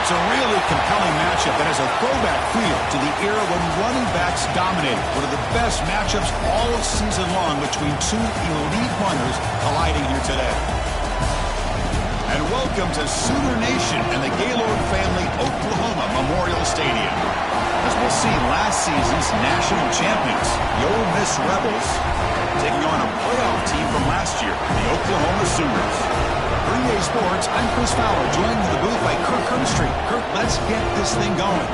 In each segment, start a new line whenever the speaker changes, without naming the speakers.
It's a really compelling matchup that has a throwback feel to the era when running backs dominated. One of the best matchups all season long between two elite runners colliding here today. And welcome to Sooner Nation and the Gaylord Family Oklahoma Memorial Stadium. As we'll see, last season's national champions, the Ole Miss Rebels, taking on a playoff team from last year, the Oklahoma Sooners. For EA Sports, I'm Chris Fowler, joined in the booth by Kirk Herbstreit. Kirk, let's get this thing going.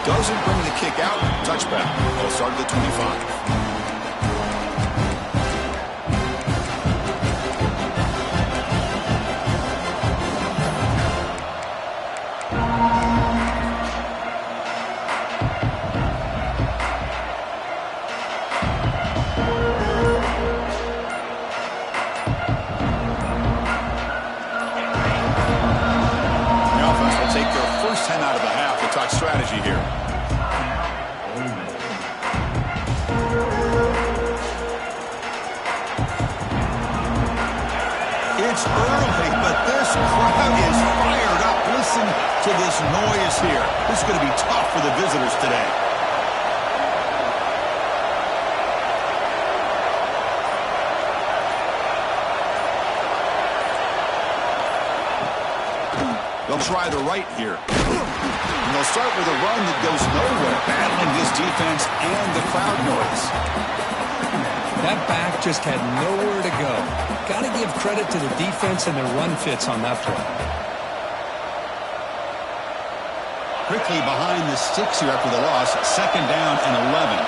Doesn't bring the kick out. Touchback. They'll start at the 25. The offense will take their first 10 out of the half to talk strategy here. It's early, but this crowd is fired up. Listen to this noise here. This is going to be tough for the visitors today. They'll try the right here. And they'll start with a run that goes nowhere, battling this defense and the crowd noise.
That back just had nowhere to go. Got to give credit to the defense and their run fits on that play.
Quickly behind the sticks here after the loss. Second down and 11.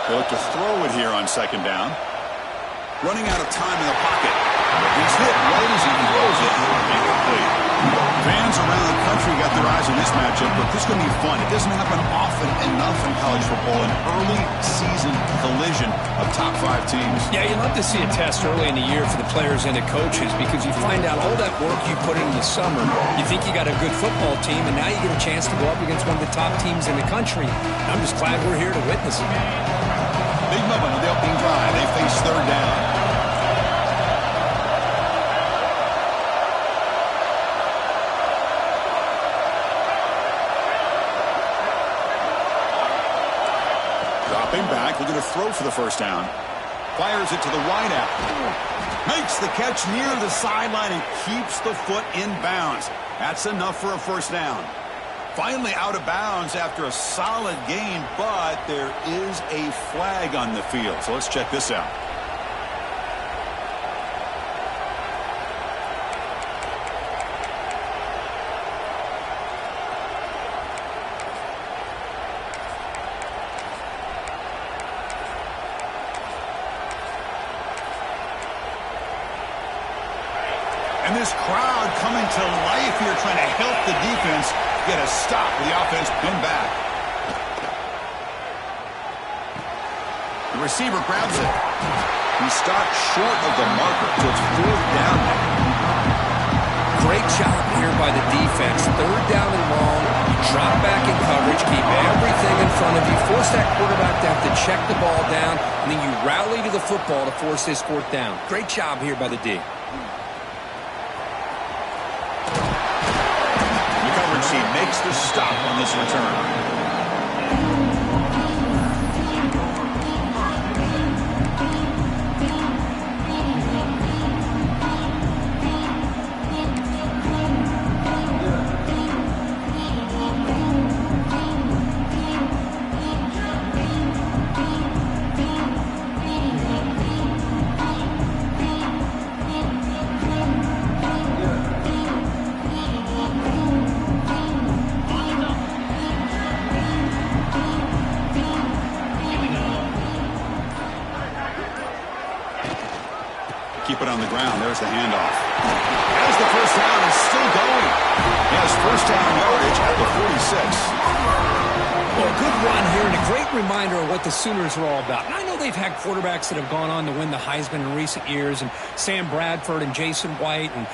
They look to throw it here on second down. Running out of time in the pocket. He's hit right as he throws it. Incomplete. Fans around the country got their eyes on this matchup, but this is going to be fun. It doesn't happen often enough in college football. An early season collision of top 5 teams.
Yeah, you love to see a test early in the year for the players and the coaches because you find out all that work you put in the summer. You think you got a good football team, and now you get a chance to go up against one of the top teams in the country. I'm just glad we're here to witness it.
Big moment of the opening drive. They face third down. Dropping back, looking to throw for the first down. Fires it to the wideout. Makes the catch near the sideline and keeps the foot in bounds. That's enough for a first down. Finally out of bounds after a solid game, but there is a flag on the field. So let's check this out. And this crowd coming to life here, trying to help the defense get a stop with the offense pinned back. The receiver grabs it. He stopped short of the marker, so it's fourth down now.
Great job here by the defense. Third down and long. You drop back in coverage, keep everything in front of you, force that quarterback to have to check the ball down, and then you rally to the football to force this fourth down. Great job here by the D.
He makes the stop on this return. Keep it on the ground. There's the handoff. As the first down is still going. He has first down yardage at the 46.
Well, a good run here and a great reminder of what the Sooners are all about. And I know they've had quarterbacks that have gone on to win the Heisman in recent years, and Sam Bradford and Jason White and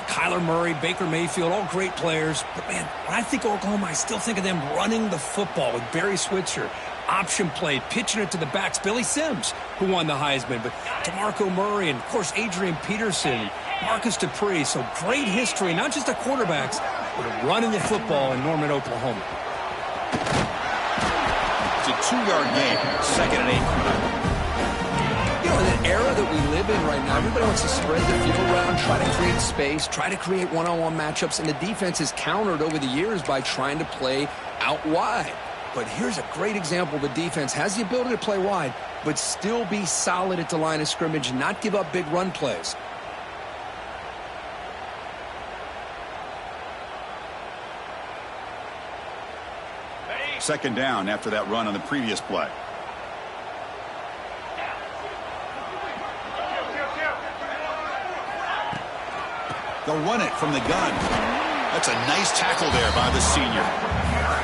Kyler Murray, Baker Mayfield, all great players. But, man, when I think of Oklahoma, I still think of them running the football with Barry Switzer. Option play, pitching it to the backs. Billy Sims, who won the Heisman, but DeMarco Murray and, of course, Adrian Peterson, Marcus Dupree. So great history, not just the quarterbacks, but of running the football in Norman, Oklahoma.
It's a 2-yard gain, 2nd and 8.
You know, in the era that we live in right now, everybody wants to spread the field around, try to create space, try to create one-on-one matchups, and the defense is countered over the years by trying to play out wide. But here's a great example. The defense has the ability to play wide, but still be solid at the line of scrimmage and not give up big run plays.
Second down after that run on the previous play. They'll run it from the gun. That's a nice tackle there by the senior.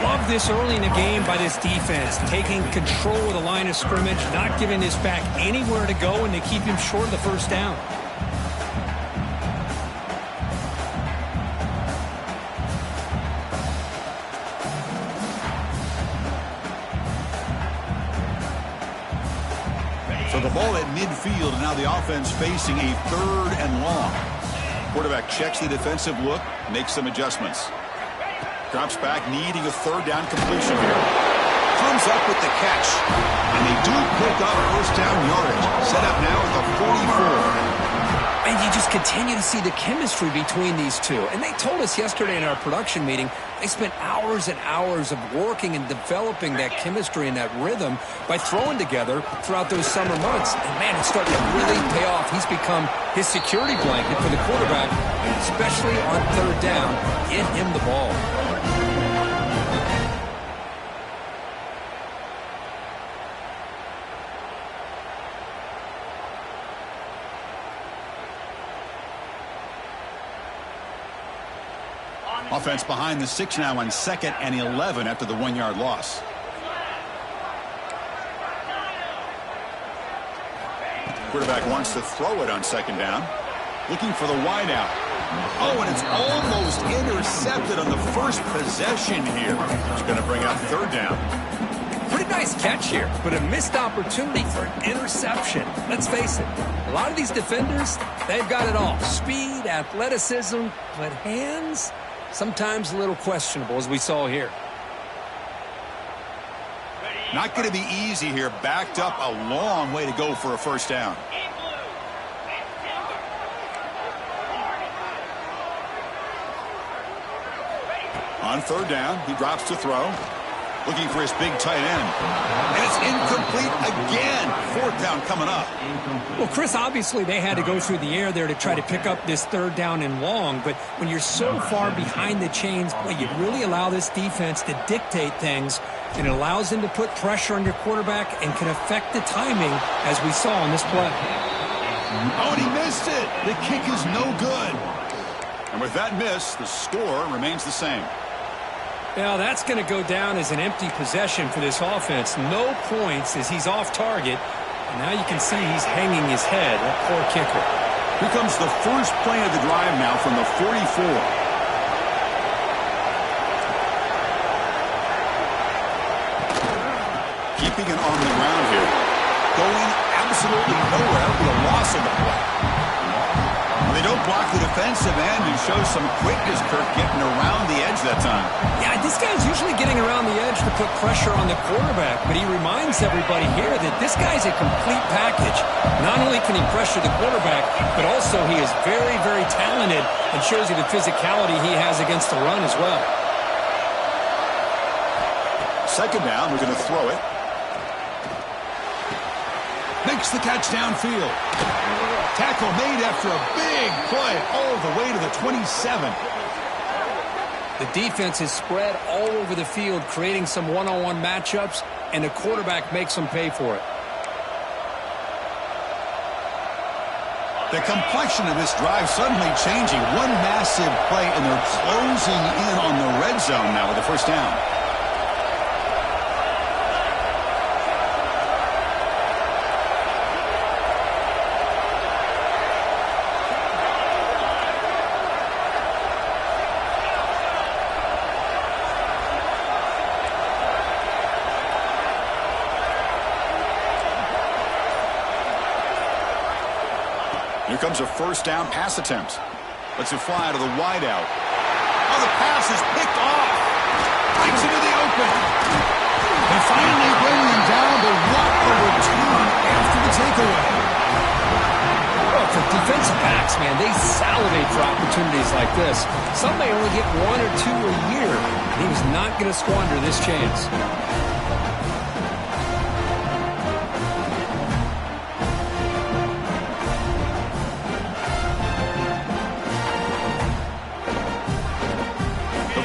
Love this early in the game by this defense, taking control of the line of scrimmage, not giving this back anywhere to go, and they keep him short of the first down.
So the ball at midfield, and now the offense facing a 3rd and long. Quarterback checks the defensive look, makes some adjustments. Drops back, needing a 3rd down completion here. Comes up with the catch. And they do pick up first down yardage. Set up now at the 44.
And you just continue to see the chemistry between these two. And they told us yesterday in our production meeting, they spent hours and hours of working and developing that chemistry and that rhythm by throwing together throughout those summer months. And, man, it's starting to really pay off. He's become his security blanket for the quarterback, and especially on 3rd down, get him the ball.
Offense behind the 6 now on 2nd and 11 after the 1-yard loss. Quarterback wants to throw it on 2nd down. Looking for the wideout. Oh, and it's almost intercepted on the first possession here. It's going to bring up 3rd down.
Pretty nice catch here, but a missed opportunity for an interception. Let's face it, a lot of these defenders, they've got it all. Speed, athleticism, but hands, sometimes a little questionable, as we saw here.
Not going to be easy here. Backed up a long way to go for a first down. On 3rd down, he drops to throw. Looking for his big tight end. And it's incomplete again. 4th down coming up.
Well, Chris, obviously they had to go through the air there to try to pick up this 3rd down and long. But when you're so far behind the chains, boy, you really allow this defense to dictate things. And it allows them to put pressure on your quarterback and can affect the timing, as we saw on this play.
Oh, and he missed it. The kick is no good. And with that miss, the score remains the same.
Now, that's going to go down as an empty possession for this offense. No points as he's off target. And now you can see he's hanging his head. That poor kicker.
Here comes the first play of the drive now from the 44. Keeping it on the ground here. Going absolutely nowhere with a loss of the play. They don't block the defensive end and show some quickness, Kirk, getting around the edge that time.
Yeah, this guy's usually getting around the edge to put pressure on the quarterback, but he reminds everybody here that this guy's a complete package. Not only can he pressure the quarterback, but also he is very, very talented and shows you the physicality he has against the run as well.
2nd down, we're going to throw it. Makes the catch downfield. Tackle made after a big play all the way to the 27.
The defense is spread all over the field, creating some one-on-one matchups, and the quarterback makes them pay for it.
The complexion of this drive suddenly changing. One massive play, and they're closing in on the red zone now with the first down. Here comes a first down pass attempt. Lets it fly to the wideout. Oh, the pass is picked off. Breaks into the open. They finally bring him down, but what a return after the takeaway.
Well, for defensive backs, man, they salivate for opportunities like this. Some may only get 1 or 2 a year. He was not going to squander this chance.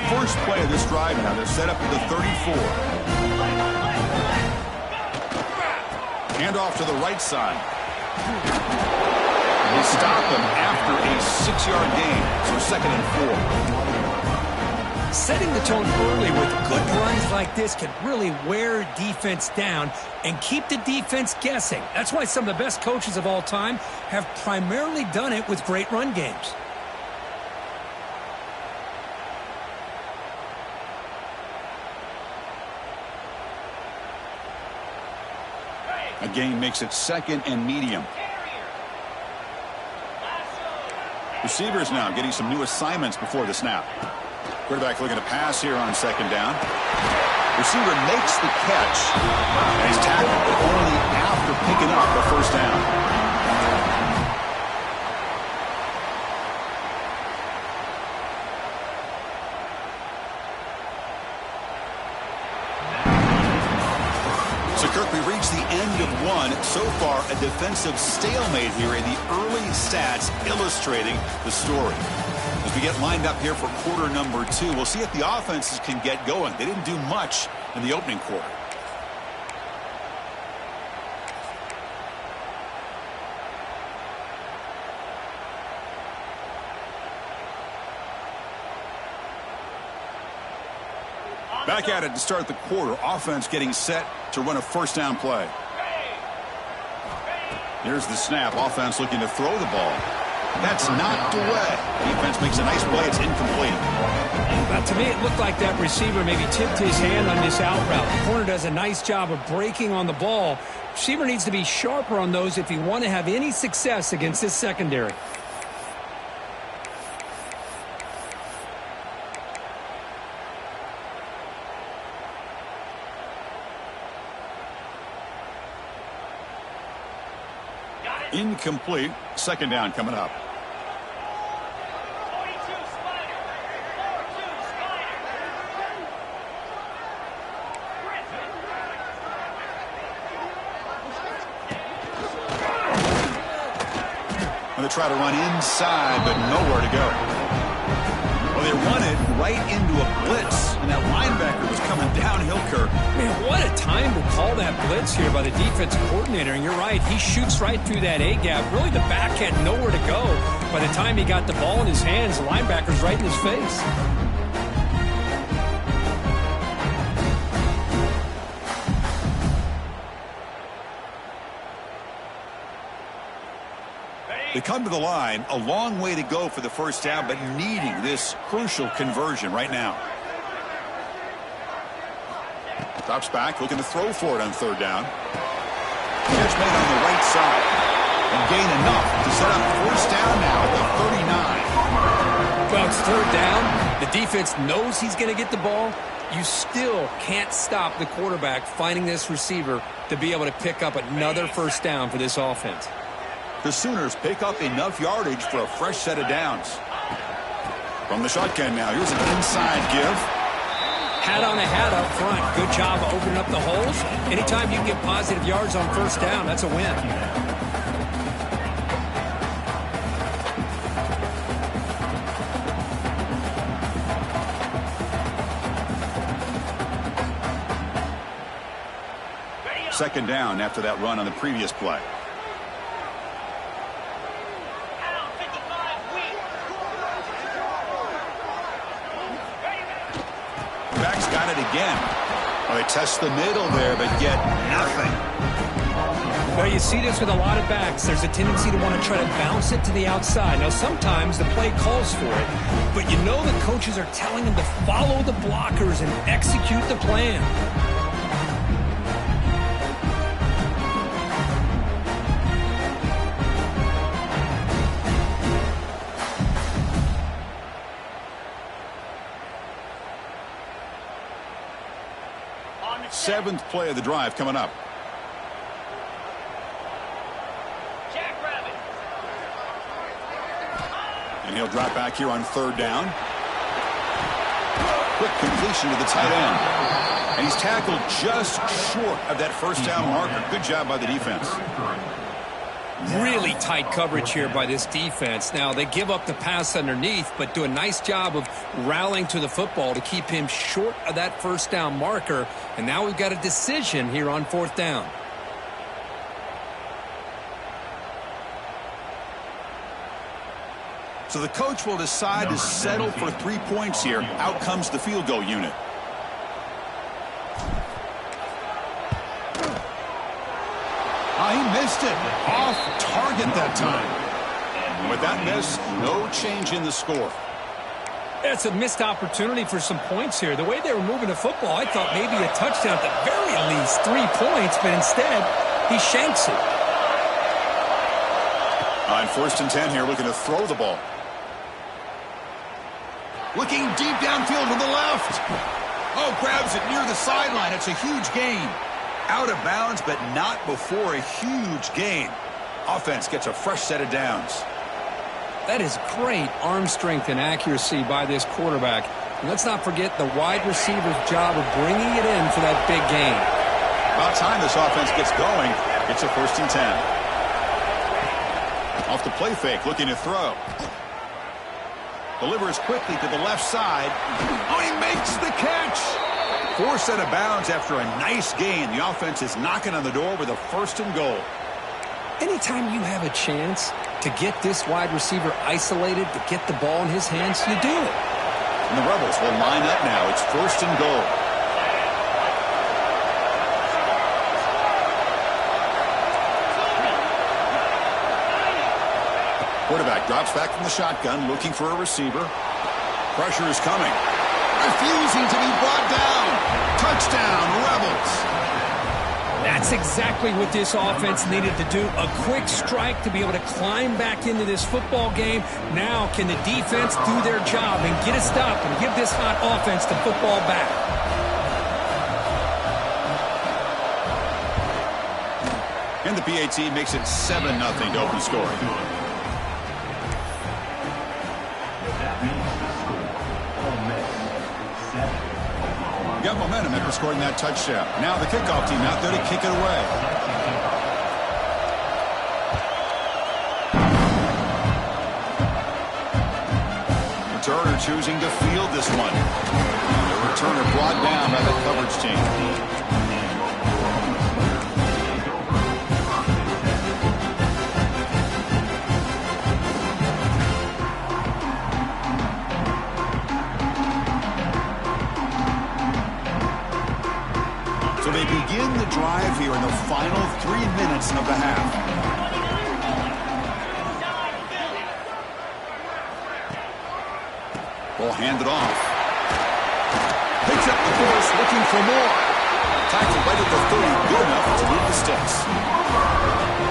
First play of this drive now. They're set up at the 34. Hand off to the right side. They stop him after a 6-yard gain. So 2nd and 4.
Setting the tone early with good runs like this can really wear defense down and keep the defense guessing. That's why some of the best coaches of all time have primarily done it with great run games.
A gain makes it 2nd and medium. Receivers now getting some new assignments before the snap. Quarterback looking to pass here on 2nd down. Receiver makes the catch, and he's tackled, but only after picking up the first down. Kirk, we reached the end of one. So far, a defensive stalemate here, in the early stats illustrating the story. As we get lined up here for quarter number 2, we'll see if the offenses can get going. They didn't do much in the opening quarter. Back at it to start the quarter. Offense getting set to run a first down play. Here's the snap. Offense looking to throw the ball. That's knocked away. Defense makes a nice play. It's incomplete.
Well, to me, it looked like that receiver maybe tipped his hand on this out route. The corner does a nice job of breaking on the ball. Receiver needs to be sharper on those if you want to have any success against this secondary.
Incomplete. 2nd down coming up. And they try to run inside, but nowhere to go. Well, they run it right into a blitz, and that linebacker was coming downhill, Kirk.
Man, what a time to call that blitz here by the defensive coordinator. And you're right, he shoots right through that A-gap. Really, the back had nowhere to go. By the time he got the ball in his hands, the linebacker's right in his face.
They come to the line, a long way to go for the first down, but needing this crucial conversion right now. Drops back, looking to throw for it on 3rd down. Catch made on the right side. And gain enough to set up first down now at the 39.
Well, it's 3rd down. The defense knows he's going to get the ball. You still can't stop the quarterback finding this receiver to be able to pick up another first down for this offense.
The Sooners pick up enough yardage for a fresh set of downs. From the shotgun now, here's an inside give.
Hat on a hat up front. Good job of opening up the holes. Anytime you can get positive yards on first down, that's a win.
Second down after that run on the previous play. he's got it again. Well, they test the middle there, but get nothing.
Well, you see this with a lot of backs. There's a tendency to want to try to bounce it to the outside. Now, sometimes the play calls for it, but you know the coaches are telling them to follow the blockers and execute the plan.
Seventh play of the drive coming up. And he'll drop back here on third down. Quick completion to the tight end. And he's tackled just short of that first down marker. Good job by the defense.
Really tight coverage here by this defense. Now, they give up the pass underneath, but do a nice job of rallying to the football to keep him short of that first down marker. And now we've got a decision here on fourth down.
So the coach will decide to settle for 3 points here. Out comes the field goal unit. He missed it. Off target that time. With that miss, no change in the score.
It's a missed opportunity for some points here. The way they were moving the football, I thought maybe a touchdown at the very least, 3 points, but instead, he shanks it.
On first and 10 here, looking to throw the ball. Looking deep downfield to the left. Oh, grabs it near the sideline. It's a huge gain. Out of bounds, but not before a huge gain. Offense gets a fresh set of downs.
That is great arm strength and accuracy by this quarterback. And let's not forget the wide receiver's job of bringing it in for that big gain.
About time this offense gets going. It's a first and 10. Off the play fake, looking to throw. Delivers quickly to the left side. Oh, he makes the catch. Forced out of bounds after a nice gain. The offense is knocking on the door with a first and goal.
Anytime you have a chance to get this wide receiver isolated, to get the ball in his hands, you do it.
And the Rebels will line up now. It's first and goal. Quarterback drops back from the shotgun, looking for a receiver. Pressure is coming. Refusing to be brought down. Touchdown, Rebels.
That's exactly what this offense needed to do. A quick strike to be able to climb back into this football game. Now can the defense do their job and get a stop and give this hot offense the football back?
And the PAT makes it 7-0 to open scoring. Got momentum after scoring that touchdown. Now the kickoff team out there to kick it away. Returner choosing to field this one. The returner brought down by the coverage team. So they begin the drive here in the final 3 minutes of the half. Ball handed off. Picks up the force, looking for more. Tackled right at the 30, good enough to move the sticks.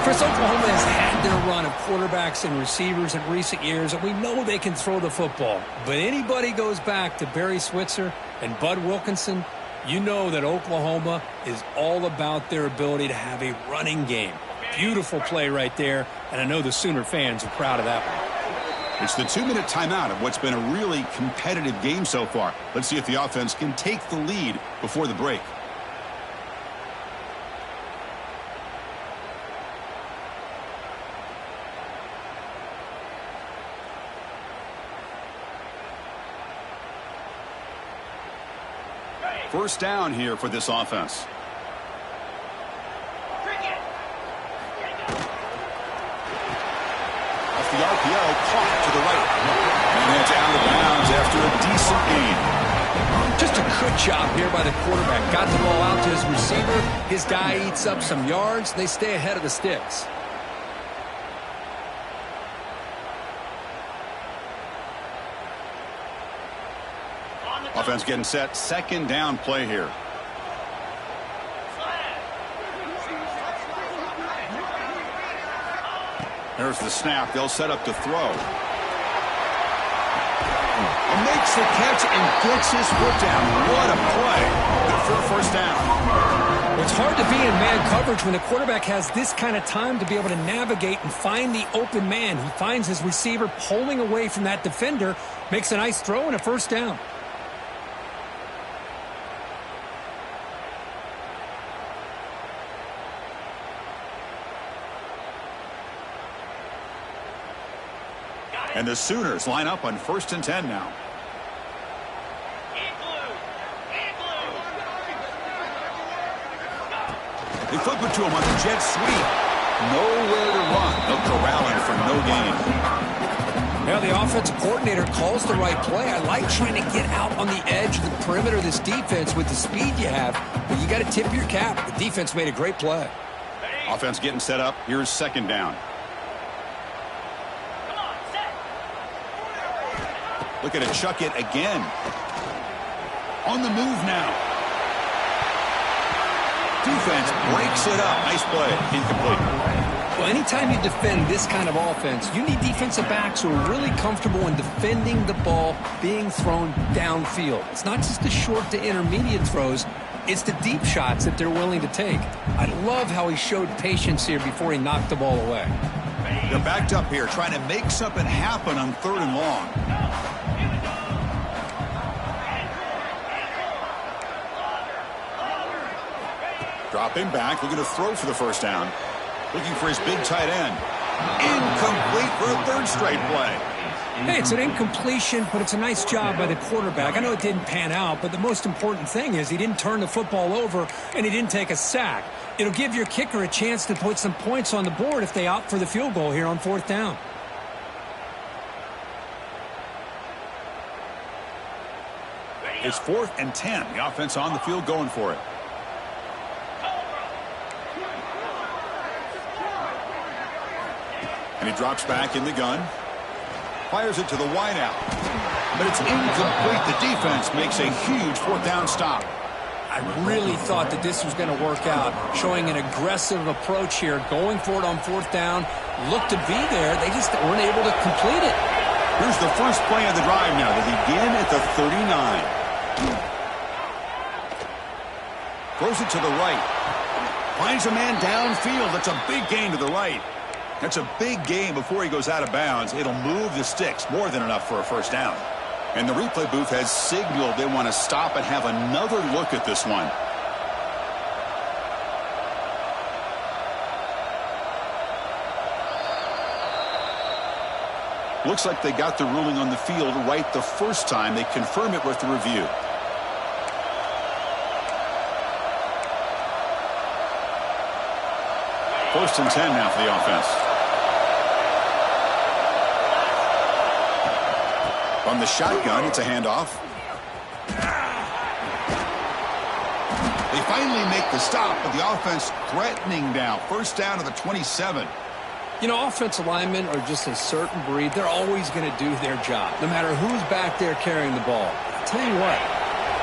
Chris, Oklahoma has had their run of quarterbacks and receivers in recent years, and we know they can throw the football. But anybody goes back to Barry Switzer and Bud Wilkinson, you know that Oklahoma is all about their ability to have a running game. Beautiful play right there, and I know the Sooner fans are proud of that one.
It's the 2-minute timeout of what's been a really competitive game so far. Let's see if the offense can take the lead before the break. First down here for this offense. Off the RPO, caught to the right. And it's out of bounds after a decent gain.
Just a good job here by the quarterback. Got the ball out to his receiver. His guy eats up some yards. They stay ahead of the sticks.
Offense getting set. Second down play here. There's the snap. They'll set up to throw. And makes the catch and gets his foot down. What a play. Good for a first down.
It's hard to be in man coverage when the quarterback has this kind of time to be able to navigate and find the open man. He finds his receiver pulling away from that defender, makes a nice throw and a first down.
And the Sooners line up on 1st and 10 now. They flip it to him on the jet sweep. Nowhere to run. They'll corral him for no gain.
Now the offensive coordinator calls the right play. I like trying to get out on the edge of the perimeter of this defense with the speed you have. But you got to tip your cap. The defense made a great play.
Offense getting set up. Here's second down. Look at it, chuck it again. On the move now. Defense breaks it up. Nice play. Incomplete.
Well, anytime you defend this kind of offense, you need defensive backs who are really comfortable in defending the ball being thrown downfield. It's not just the short to intermediate throws. It's the deep shots that they're willing to take. I love how he showed patience here before he knocked the ball away.
They're backed up here, trying to make something happen on 3rd and long. Dropping back, looking to throw for the first down. Looking for his big tight end. Incomplete for a 3rd straight play.
Hey, it's an incompletion, but it's a nice job by the quarterback. I know it didn't pan out, but the most important thing is he didn't turn the football over and he didn't take a sack. It'll give your kicker a chance to put some points on the board if they opt for the field goal here on 4th down.
It's 4th and 10. The offense on the field going for it. And he drops back in the gun. Fires it to the wideout. But it's incomplete. The defense makes a huge 4th down stop.
I really thought that this was going to work out, showing an aggressive approach here, going for it on 4th down. Looked to be there. They just weren't able to complete it.
Here's the first play of the drive now. They begin at the 39. Throws it to the right. Finds a man downfield. That's a big gain to the right. That's a big gain before he goes out of bounds. It'll move the sticks. More than enough for a first down. And the replay booth has signaled they want to stop and have another look at this one. Looks like they got the ruling on the field right the first time. They confirm it with the review. First and 10 now for the offense. From the shotgun, it's a handoff. They finally make the stop, but the offense threatening now. First down to the 27.
You know, offensive linemen are just a certain breed. They're always going to do their job, no matter who's back there carrying the ball. I'll tell you what,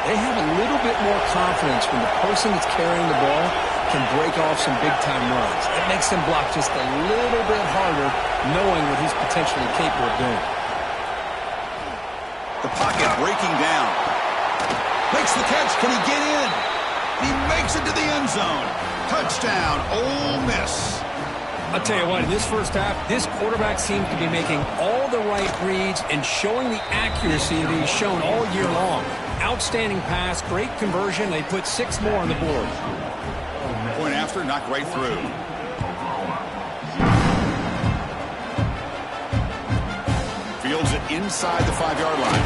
they have a little bit more confidence when the person that's carrying the ball can break off some big-time runs. It makes them block just a little bit harder, knowing what he's potentially capable of doing.
The pocket breaking down. Makes the catch. Can he get in? He makes it to the end zone. Touchdown, Ole Miss.
I'll tell you what, in this first half, this quarterback seems to be making all the right reads and showing the accuracy that he's shown all year long. Outstanding pass, great conversion. They put 6 more on the board.
Point after, knocked right through. Fields it inside the 5-yard line.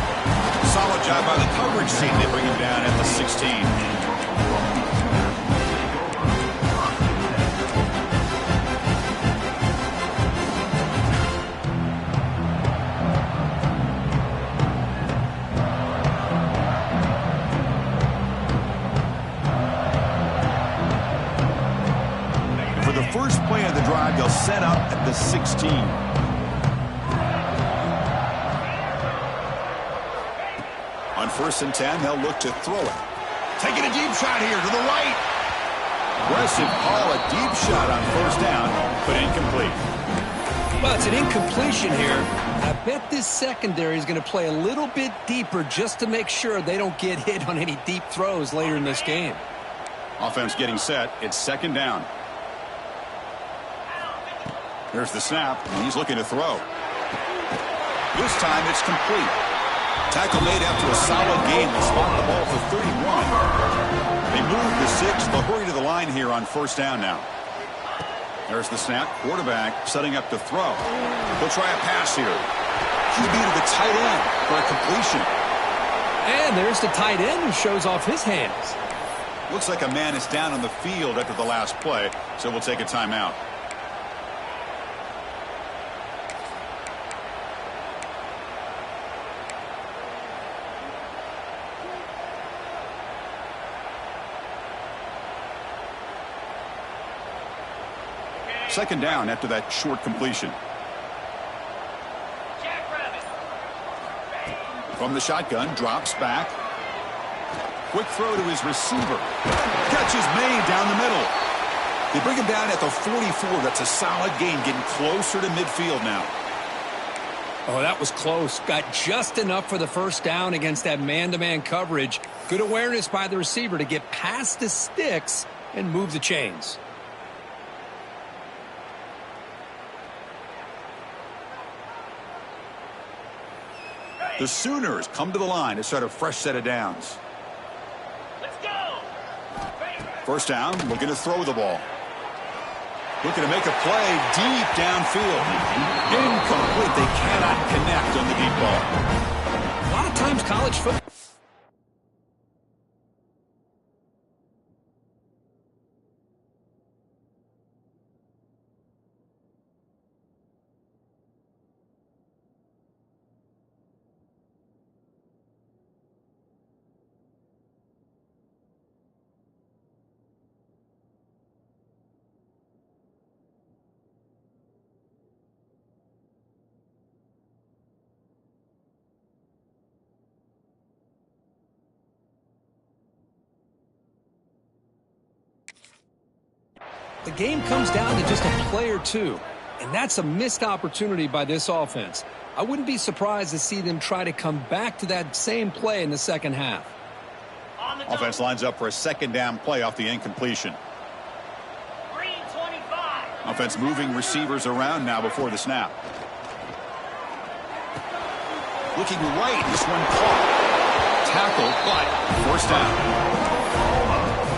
Solid job by the coverage team. They bring him down at the 16. set up at the 16. On 1st and 10, they'll look to throw it. Taking a deep shot here to the right. Aggressive call, a deep shot on 1st down, but incomplete.
Well, it's an incompletion here. I bet this secondary is going to play a little bit deeper just to make sure they don't get hit on any deep throws later in this game.
Offense getting set. It's 2nd down. Here's the snap, and he's looking to throw. This time it's complete. Tackle made after a solid game. They spot the ball for 31. They move the 6. They'll hurry to the line here on 1st down now. There's the snap. Quarterback setting up to throw. He'll try a pass here. QB to the tight end for a completion.
And there's the tight end who shows off his hands.
Looks like a man is down on the field after the last play, so we'll take a timeout. Second down after that short completion. From the shotgun, drops back. Quick throw to his receiver. Catch is made down the middle. They bring him down at the 44. That's a solid gain, getting closer to midfield now.
Oh, that was close. Got just enough for the 1st down against that man-to-man coverage. Good awareness by the receiver to get past the sticks and move the chains.
The Sooners come to the line to start a fresh set of downs.
Let's go.
1st down, looking to throw the ball. Looking to make a play deep downfield. Incomplete. They cannot connect on the deep ball.
A lot of times college football. The game comes down to just a play or two, and that's a missed opportunity by this offense. I wouldn't be surprised to see them try to come back to that same play in the second half.
Offense lines up for a 2nd down play off the incompletion.
Green 25.
Offense moving receivers around now before the snap. Looking right, this one caught. Tackled, but 1st down.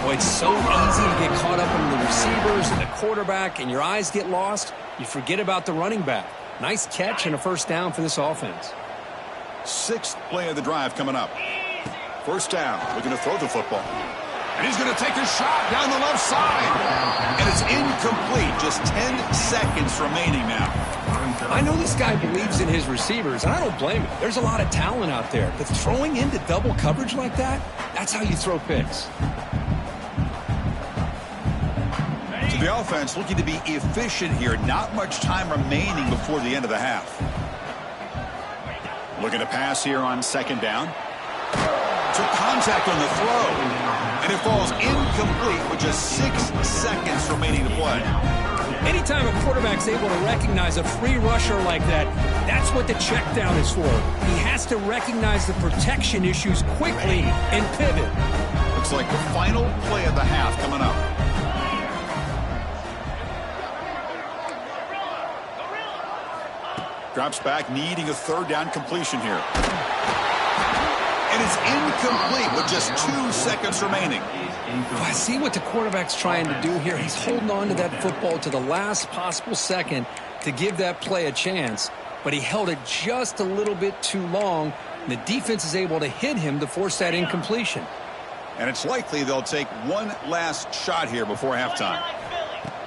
Boy, it's so easy to get caught up in the receivers and the quarterback, and your eyes get lost. You forget about the running back. Nice catch and a 1st down for this offense.
6th play of the drive coming up. 1st down, looking to throw the football. And he's going to take a shot down the left side. And it's incomplete. Just 10 seconds remaining now.
I know this guy believes in his receivers, and I don't blame him. There's a lot of talent out there. But throwing into double coverage like that, that's how you throw picks.
So the offense looking to be efficient here. Not much time remaining before the end of the half. Looking to pass here on 2nd down. Took contact on the throw. And it falls incomplete with just 6 seconds remaining to play.
Anytime a quarterback's able to recognize a free rusher like that, that's what the check down is for. He has to recognize the protection issues quickly and pivot.
Looks like the final play of the half coming up. Drops back, needing a 3rd down completion here. And it's incomplete with just 2 seconds remaining.
I see what the quarterback's trying to do here. He's holding on to that football to the last possible second to give that play a chance. But he held it just a little bit too long. And the defense is able to hit him to force that incompletion.
And it's likely they'll take one last shot here before halftime.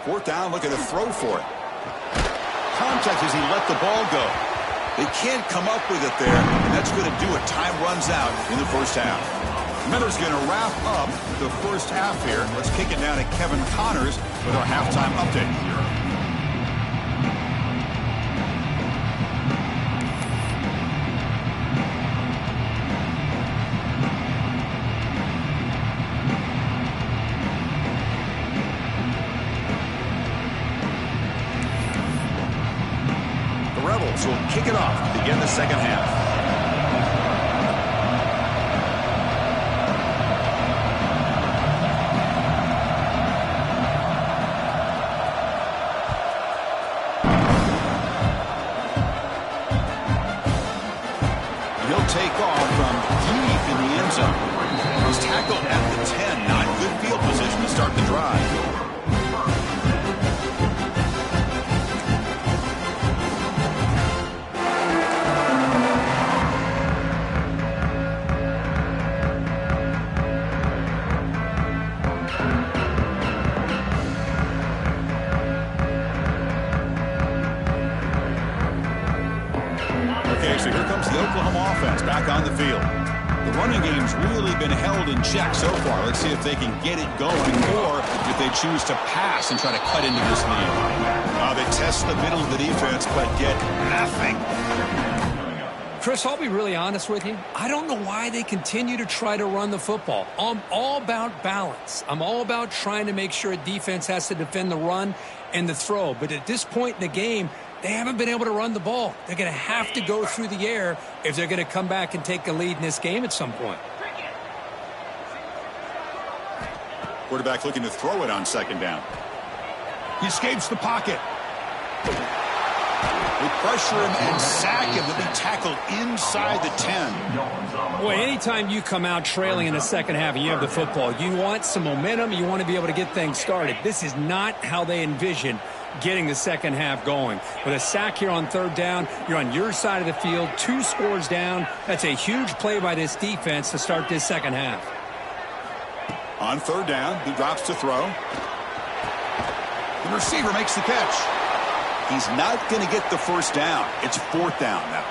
4th down, looking to throw for it. Contact as he let the ball go. They can't come up with it there, and that's going to do it. Time runs out in the 1st half. Miller's going to wrap up the 1st half here. Let's kick it down to Kevin Connors with our halftime update. kickoff to begin the second half. He'll take off from deep in the end zone. He's tackled at the 10. Not good field position to start the drive. So here comes the Oklahoma offense back on the field. The running game's really been held in check so far. Let's see if they can get it going or if they choose to pass and try to cut into this lead. They test the middle of the defense but get nothing.
Chris, I'll be really honest with you. I don't know why they continue to try to run the football. I'm all about balance. I'm all about trying to make sure a defense has to defend the run and the throw. But at this point in the game, they haven't been able to run the ball. They're going to have to go through the air if they're going to come back and take a lead in this game at some point.
Quarterback looking to throw it on second down. He escapes the pocket. They pressure him and sack him to be tackled inside the 10.
Boy, anytime you come out trailing in the second half and you have the football, you want some momentum. You want to be able to get things started. This is not how they envision getting the second half going. With a sack here on third down, you're on your side of the field, 2 scores down. That's a huge play by this defense to start this second half.
On third down, he drops to throw. The receiver makes the catch. He's not going to get the first down. It's fourth down now.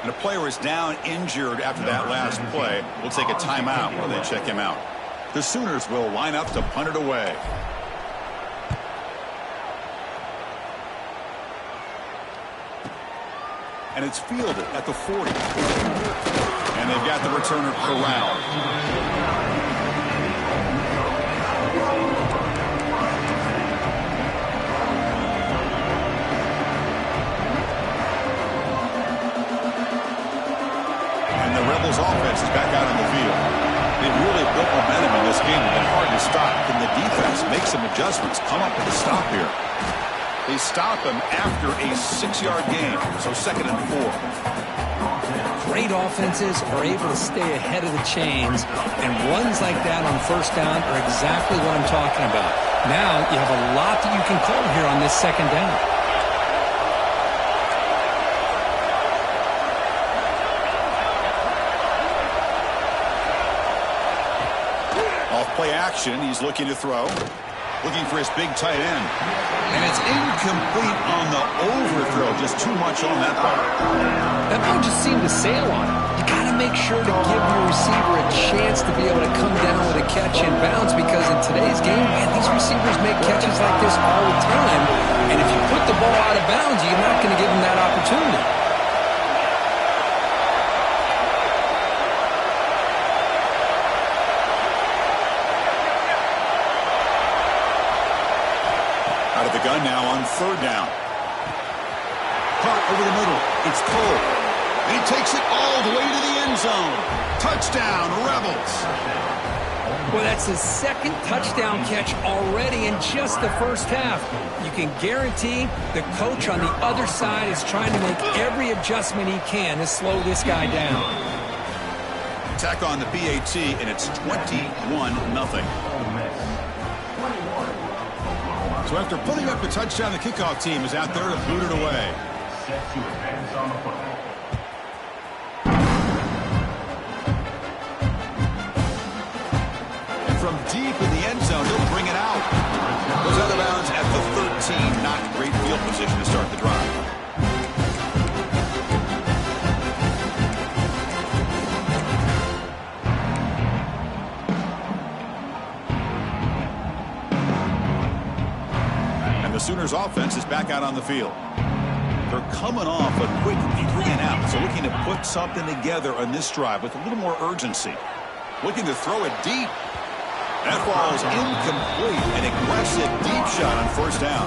And a player is down injured after that last play. We'll take a timeout while they check him out. The Sooners will line up to punt it away. And it's fielded at the 40. And they've got the returner corralled. Rebels offense is back out on the field. They've really built momentum in this game. It's been hard to stop. Can the defense make some adjustments? Come up with a stop here. They stop him after a 6-yard gain. So 2nd and 4.
Great offenses are able to stay ahead of the chains, and runs like that on first down are exactly what I'm talking about. Now you have a lot that you can call here on this second down.
Play action. He's looking to throw. Looking for his big tight end. And it's incomplete on the overthrow. Just too much on that ball.
That ball just seemed to sail on him. You got to make sure to give your receiver a chance to be able to come down with a catch and bounce, because in today's game, man, these receivers make catches like this all the time. And if you put the ball out of bounds, you're not going to give them that opportunity.
The gun now on third down. Caught over the middle. It's Cole. And he takes it all the way to the end zone. Touchdown, Rebels.
Well, that's his 2nd touchdown catch already in just the first half. You can guarantee the coach on the other side is trying to make every adjustment he can to slow this guy down.
Attack on the PAT, and it's 21-0. So after putting up a touchdown, the kickoff team is out there to boot it away. And from deep in the end zone, he'll bring it out. Goes out of bounds at the 13. Not great field position to start the drive. The Sooners offense is back out on the field. They're coming off a quick 3 and out, so looking to put something together on this drive with a little more urgency. Looking to throw it deep. That ball is incomplete. An aggressive deep shot on first down.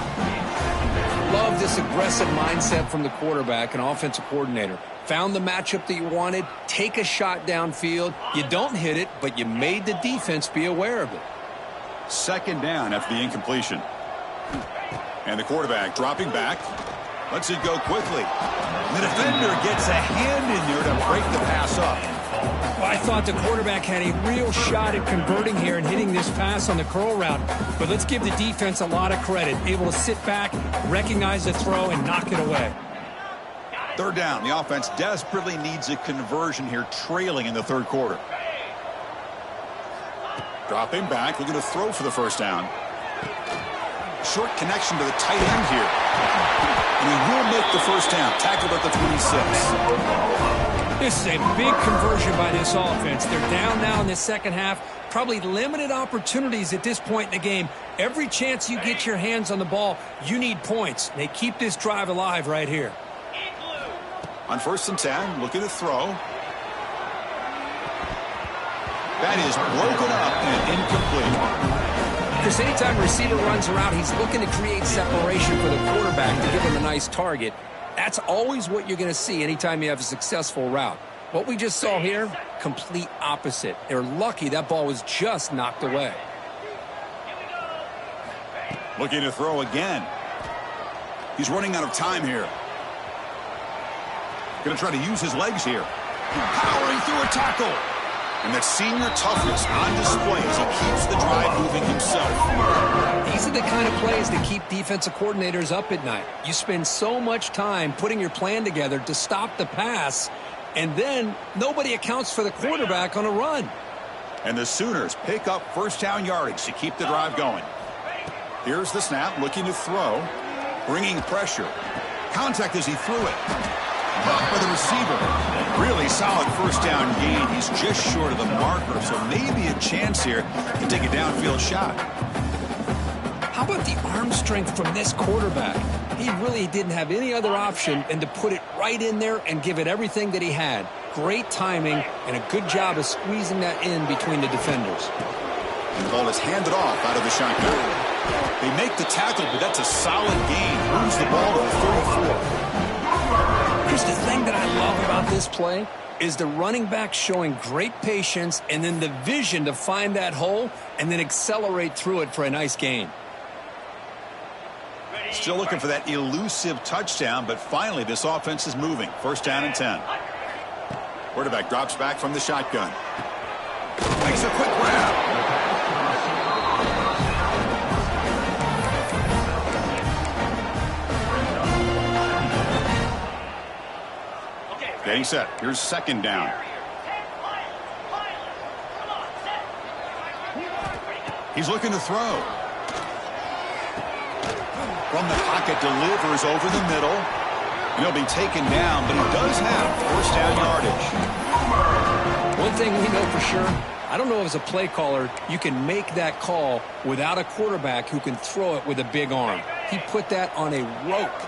Love this aggressive mindset from the quarterback and offensive coordinator. Found the matchup that you wanted, take a shot downfield. You don't hit it, but you made the defense be aware of it.
Second down after the incompletion. And the quarterback dropping back. Lets it go quickly. The defender gets a hand in there to break the pass up.
Well, I thought the quarterback had a real shot at converting here and hitting this pass on the curl route. But let's give the defense a lot of credit. Able to sit back, recognize the throw, and knock it away.
Third down. The offense desperately needs a conversion here, trailing in the third quarter. Dropping back, looking to throw for the first down. Short connection to the tight end here. And he will make the first down. Tackled at the 26.
This is a big conversion by this offense. They're down now in the second half. Probably limited opportunities at this point in the game. Every chance you get your hands on the ball, you need points. They keep this drive alive right here.
On 1st and 10, looking to throw. That is broken up and incomplete.
Because anytime a receiver runs around, he's looking to create separation for the quarterback to give him a nice target. That's always what you're going to see anytime you have a successful route. What we just saw here, complete opposite. They're lucky that ball was just knocked away.
Looking to throw again. He's running out of time here. Going to try to use his legs here. Powering through a tackle. And that senior toughness on display as he keeps the drive moving himself.
These are the kind of plays that keep defensive coordinators up at night. You spend so much time putting your plan together to stop the pass, and then nobody accounts for the quarterback on a run.
And the Sooners pick up first down yardage to keep the drive going. Here's the snap, looking to throw. Bringing pressure. Contact as he threw it. Caught by the receiver. Really solid first down gain. He's just short of the marker, so maybe a chance here to take a downfield shot.
How about the arm strength from this quarterback? He really didn't have any other option than to put it right in there and give it everything that he had. Great timing and a good job of squeezing that in between the defenders.
And the ball is handed off out of the shotgun. They make the tackle, but that's a solid gain. Moves the ball to the 34.
Here's the thing that I love about this play is the running back showing great patience and then the vision to find that hole and then accelerate through it for a nice gain.
Still looking for that elusive touchdown, but finally this offense is moving. First down and 10. Quarterback drops back from the shotgun. Makes a quick grab. Getting set. Here's second down. He's looking to throw. From the pocket, delivers over the middle. And he'll be taken down, but he does have first down yardage.
One thing we know for sure, I don't know if as a play caller you can make that call without a quarterback who can throw it with a big arm. He put that on a rope.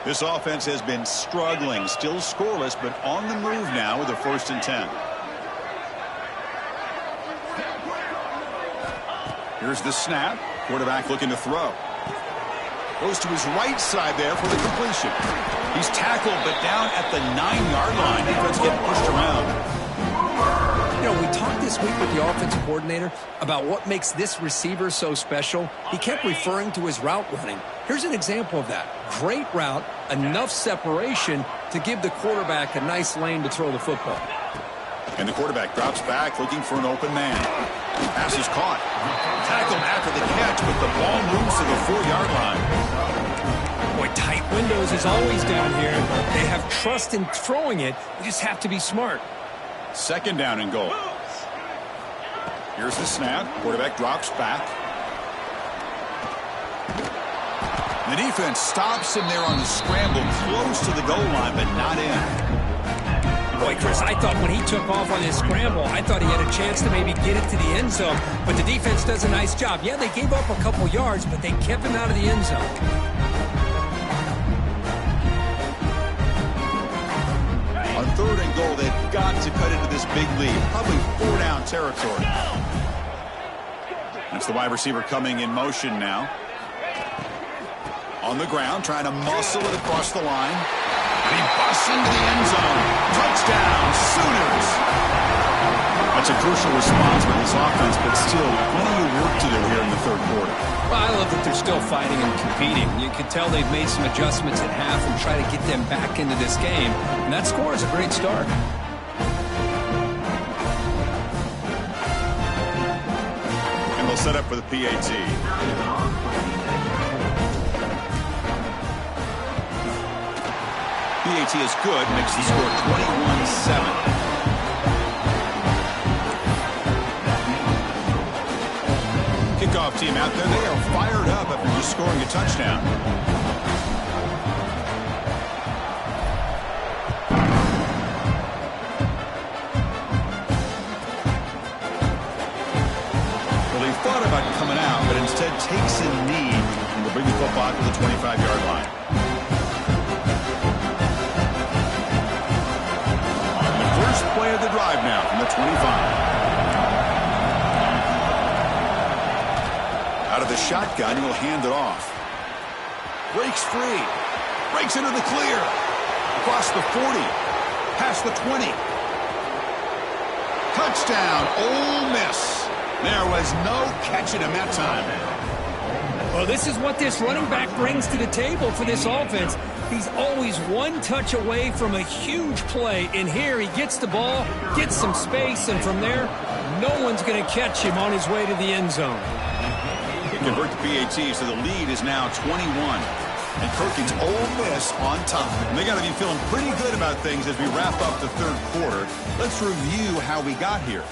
This offense has been struggling, still scoreless, but on the move now with a 1st and 10. Here's the snap. Quarterback looking to throw. Goes to his right side there for the completion. He's tackled, but down at the 9-yard line. Defense getting pushed around.
You know, we talked this week with the offensive coordinator about what makes this receiver so special. He kept referring to his route running. Here's an example of that. Great route, enough separation to give the quarterback a nice lane to throw the football.
And the quarterback drops back looking for an open man. Pass is caught. Tackled after the catch, but the ball moves to the 4-yard line.
Boy, tight windows is always down here. They have trust in throwing it. You just have to be smart.
Second down and goal. Here's the snap. Quarterback drops back. The defense stops him there on the scramble, close to the goal line, but not in.
Boy, Chris, I thought when he took off on his scramble, I thought he had a chance to maybe get it to the end zone, but the defense does a nice job. Yeah, they gave up a couple yards, but they kept him out of the end zone.
On 3rd and goal, they've got to cut into this big lead. Probably 4-down territory. That's the wide receiver coming in motion now. On the ground, trying to muscle it across the line. And he busts into the end zone. Touchdown, Sooners! That's a crucial response by this offense, but still plenty of work to do here in the third quarter.
Well, I love that they're still fighting and competing. You can tell they've made some adjustments at half and try to get them back into this game. And that score is a great start.
And they'll set up for the PAT. PAT is good, makes the score 21-7. Kickoff team out there. They are fired up after just scoring a touchdown. Well, he thought about coming out, but instead takes a knee and will bring the football to the 25-yard line. The first play of the drive now from the 25. Out of the shotgun, he'll hand it off. Breaks free. Breaks into the clear. Across the 40. Past the 20. Touchdown, Ole Miss. There was no catching him that time.
Well, this is what this running back brings to the table for this offense. He's always one touch away from a huge play. And here he gets the ball, gets some space, and from there, no one's going to catch him on his way to the end zone.
Convert the PAT, so the lead is now 21. And Perkins, Ole Miss on top. And they got to be feeling pretty good about things as we wrap up the third quarter. Let's review how we got here.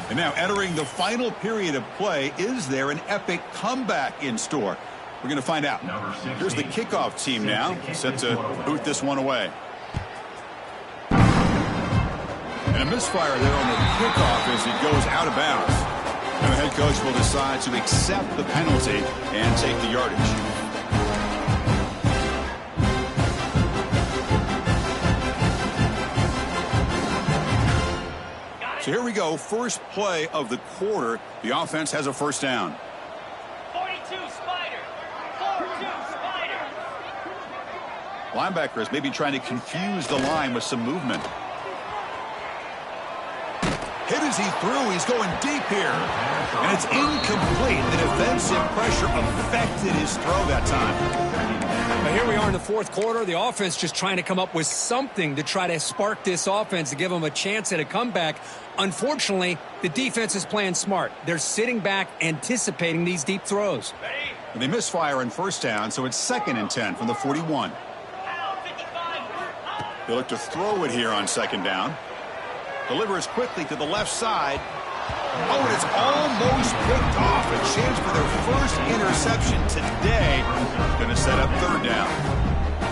And now entering the final period of play, is there an epic comeback in store? We're going to find out. Here's the kickoff team now, set to boot this one away. And a misfire there on the kickoff as it goes out of bounds. And the head coach will decide to accept the penalty and take the yardage. So here we go. First play of the quarter. The offense has a first down.
42 Spider. 42 Spider.
Linebackers maybe trying to confuse the line with some movement. Hit as he threw. He's going deep here. And it's incomplete. The defensive pressure affected his throw that time.
But here we are in the fourth quarter. The offense just trying to come up with something to try to spark this offense to give them a chance at a comeback. Unfortunately, the defense is playing smart. They're sitting back, anticipating these deep throws.
And they misfire in first down, so it's 2nd and 10 from the 41. They look to throw it here on 2nd down. Delivers quickly to the left side. Oh, and it's almost picked off. A chance for their first interception today. Going to set up 3rd down.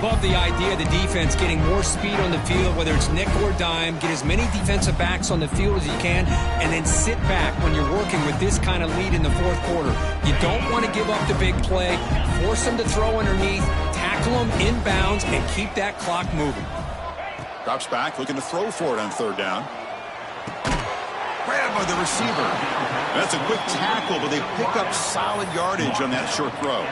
Love the idea of the defense getting more speed on the field, whether it's nickel or dime. Get as many defensive backs on the field as you can, and then sit back when you're working with this kind of lead in the fourth quarter. You don't want to give up the big play. Force them to throw underneath, tackle them inbounds, and keep that clock moving.
Drops back, looking to throw for it on 3rd down. Grabbed by the receiver. That's a quick tackle, but they pick up solid yardage on that short throw.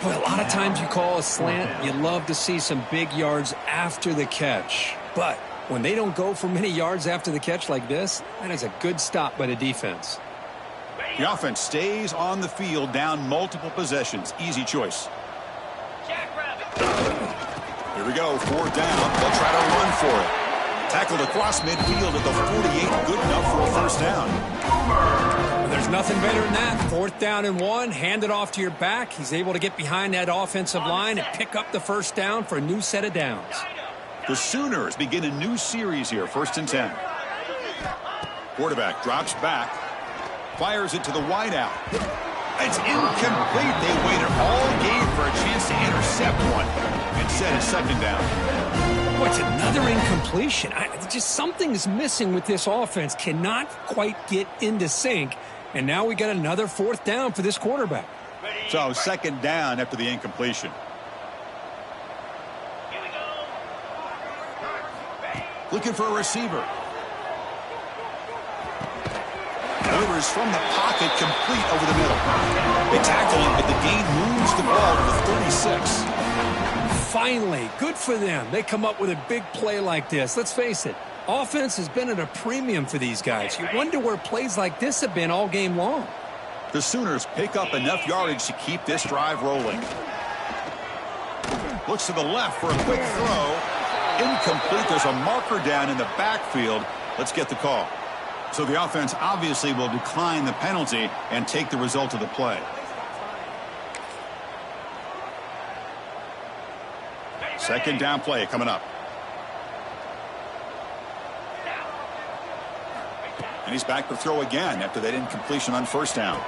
Boy, a lot of times you call a slant, you love to see some big yards after the catch. But when they don't go for many yards after the catch like this, that is a good stop by the defense.
The offense stays on the field, down multiple possessions. Easy choice. Here we go, 4th down. They'll try to run for it. Tackled across midfield at the 48, good enough for a first down.
There's nothing better than that. 4th down and 1, hand it off to your back. He's able to get behind that offensive line and pick up the first down for a new set of downs.
The Sooners begin a new series here, 1st and 10. Quarterback drops back, fires it to the wideout. It's incomplete. They waited all game for a chance to intercept one. Instead, it's 2nd down.
What's another incompletion? Just something's missing with this offense. Cannot quite get into sync. And now we got another 4th down for this quarterback.
So 2nd down after the incompletion.
Here we go.
Looking for a receiver. Delivers from the pocket, complete over the middle. They tackle him, but the gain moves the ball to the 36.
Finally, good for them. They come up with a big play like this. Let's face it, offense has been at a premium for these guys. You wonder where plays like this have been all game long.
The Sooners pick up enough yardage to keep this drive rolling. Looks to the left for a quick throw. Incomplete. There's a marker down in the backfield. Let's get the call. So the offense obviously will decline the penalty and take the result of the play. Second down play coming up. And he's back to throw again after that incompletion on first down.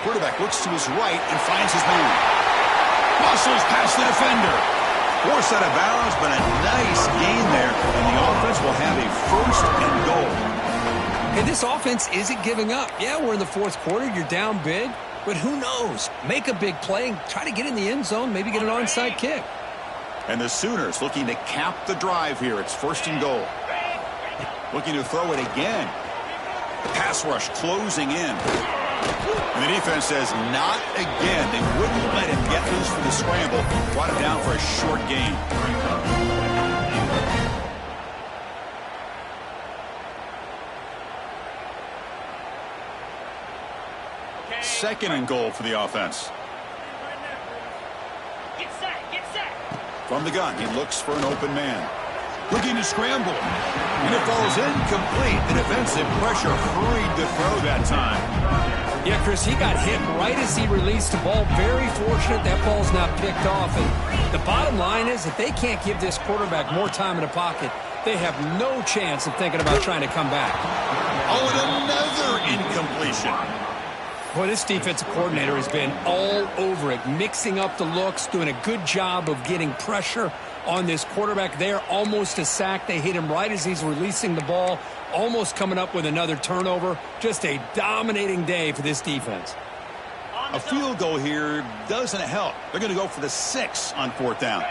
Quarterback looks to his right and finds his man. Muscles past the defender. Forced out of bounds, but a nice gain there. And the offense will have a first and goal.
And this offense isn't giving up. Yeah, we're in the fourth quarter. You're down big. But who knows? Make a big play and try to get in the end zone. Maybe get an onside kick.
And the Sooners looking to cap the drive here. It's first and goal. Looking to throw it again. Pass rush closing in. And the defense says not again. They wouldn't let him get loose for the scramble. Brought him down for a short gain. Second and goal for the offense.
Get set, get set.
From the gun, he looks for an open man. Looking to scramble. And it falls incomplete. The defensive pressure hurried to throw that time.
Yeah, Chris, he got hit right as he released the ball. Very fortunate that ball's not picked off. And the bottom line is if they can't give this quarterback more time in the pocket, they have no chance of thinking about trying to come back.
Oh, and another incompletion.
Boy, this defensive coordinator has been all over it, mixing up the looks, doing a good job of getting pressure on this quarterback there. Almost a sack. They hit him right as he's releasing the ball, almost coming up with another turnover. Just a dominating day for this defense.
A field goal here doesn't help. They're going to go for the 6 on fourth down.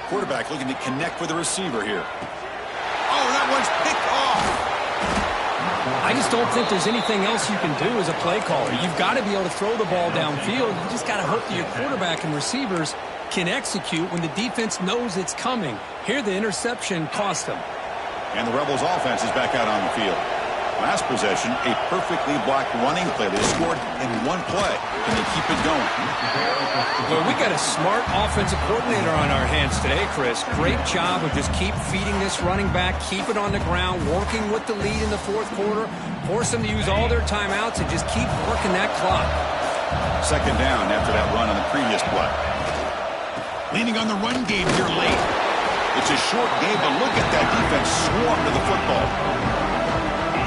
Quarterback looking to connect with the receiver here. Oh, that one's picked off.
I just don't think there's anything else you can do as a play caller. You've got to be able to throw the ball downfield. You just got to hope that your quarterback and receivers can execute when the defense knows it's coming. Here, the interception cost them.
And the Rebels offense is back out on the field. Last possession, a perfectly blocked running play. They scored in one play, and they keep it going.
Well, we got a smart offensive coordinator on our hands today, Chris. Great job of just keep feeding this running back, keep it on the ground, working with the lead in the fourth quarter, force them to use all their timeouts, and just keep working that clock.
Second down after that run on the previous play. Leaning on the run game here late. It's a short game, but look at that defense swarm to the football.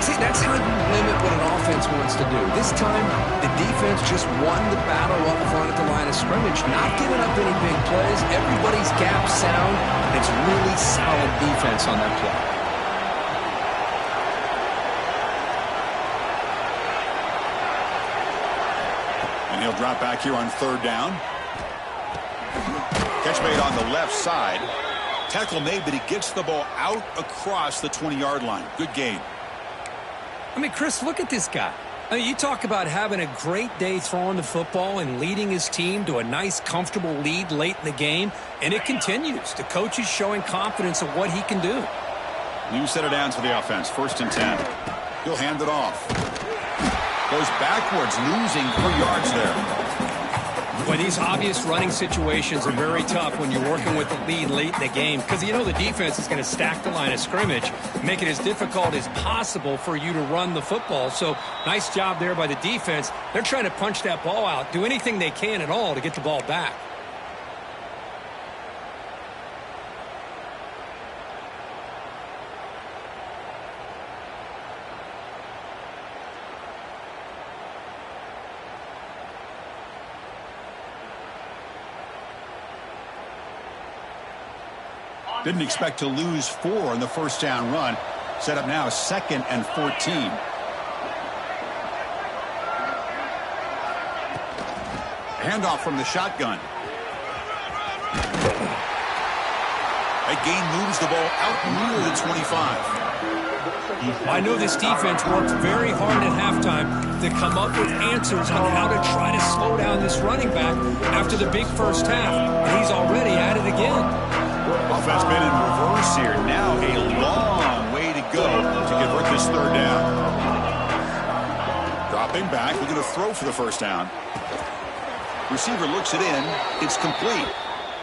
See, that's how you limit what an offense wants to do. This time, the defense just won the battle up front at the line of scrimmage, not giving up any big plays. Everybody's gap sound. It's really solid defense on that play.
And he'll drop back here on third down. Catch made on the left side. Tackle made, but he gets the ball out across the 20-yard line. Good gain.
I mean, Chris, look at this guy. I mean, you talk about having a great day throwing the football and leading his team to a nice, comfortable lead late in the game, and it continues. The coach is showing confidence of what he can do.
New set of downs for the offense. First and 10. He'll hand it off. Goes backwards, losing 3 yards there.
Well, these obvious running situations are very tough when you're working with the lead late in the game because you know the defense is going to stack the line of scrimmage, make it as difficult as possible for you to run the football. So nice job there by the defense. They're trying to punch that ball out, do anything they can at all to get the ball back.
Didn't expect to lose 4 in the first down run. Set up now 2nd and 14. Handoff from the shotgun. That gain moves the ball out near the 25.
I know this defense worked very hard at halftime to come up with answers on how to try to slow down this running back after the big first half. And he's already at it again.
Offense been in reverse here. Now a long way to go to convert this third down. Dropping back, looking to throw for the first down. Receiver looks it in. It's complete.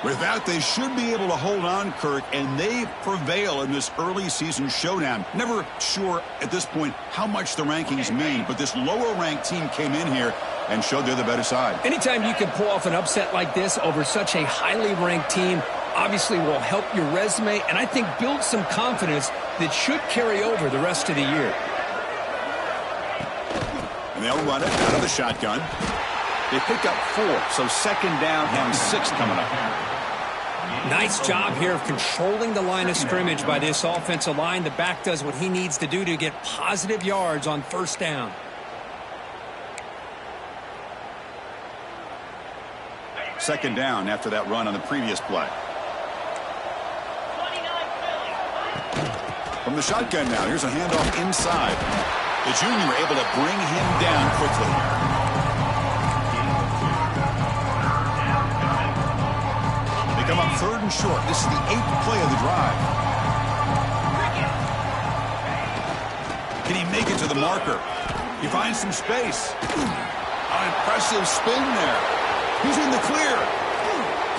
With that, they should be able to hold on, Kirk, and they prevail in this early season showdown. Never sure at this point how much the rankings mean, but this lower-ranked team came in here and showed they're the better side.
Anytime you can pull off an upset like this over such a highly ranked team, obviously will help your resume and I think build some confidence that should carry over the rest of the year.
And they'll run it out of the shotgun. They pick up 4, so second down and 6 coming up.
Nice job here of controlling the line of scrimmage by this offensive line. The back does what he needs to do to get positive yards on first down.
Second down after that run on the previous play. From the shotgun now, here's a handoff inside. The junior able to bring him down quickly. They come up 3rd and short. This is the 8th play of the drive. Can he make it to the marker? He finds some space. An impressive spin there. He's in the clear.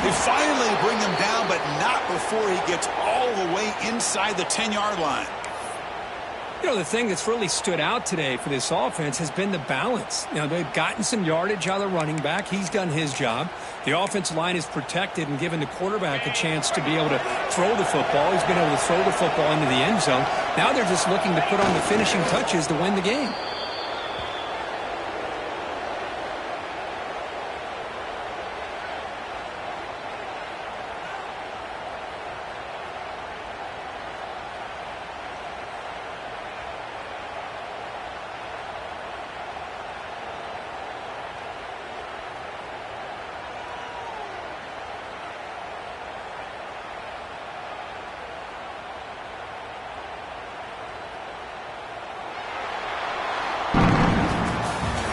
They finally bring him down, but not before he gets all the way inside the 10-yard line.
You know, the thing that's really stood out today for this offense has been the balance. You know, they've gotten some yardage out of the running back. He's done his job. The offensive line is protected and given the quarterback a chance to be able to throw the football. He's been able to throw the football into the end zone. Now they're just looking to put on the finishing touches to win the game.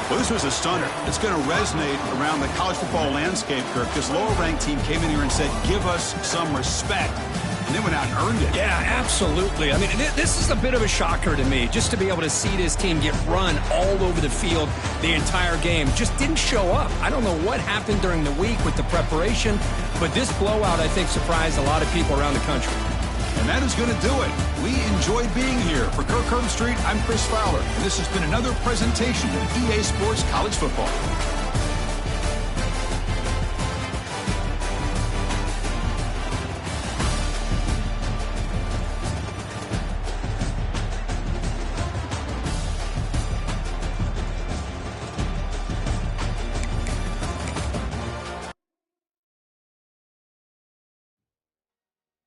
Well, this was a stunner. It's going to resonate around the college football landscape, Kirk. This lower-ranked team came in here and said, give us some respect. And they went out and earned it.
Yeah, absolutely. I mean, this is a bit of a shocker to me, just to be able to see this team get run all over the field the entire game. Just didn't show up. I don't know what happened during the week with the preparation, but this blowout, I think, surprised a lot of people around the country.
And that is going to do it. We enjoyed being here. For Kirk Herbstreit, I'm Chris Fowler. And this has been another presentation of EA Sports College Football.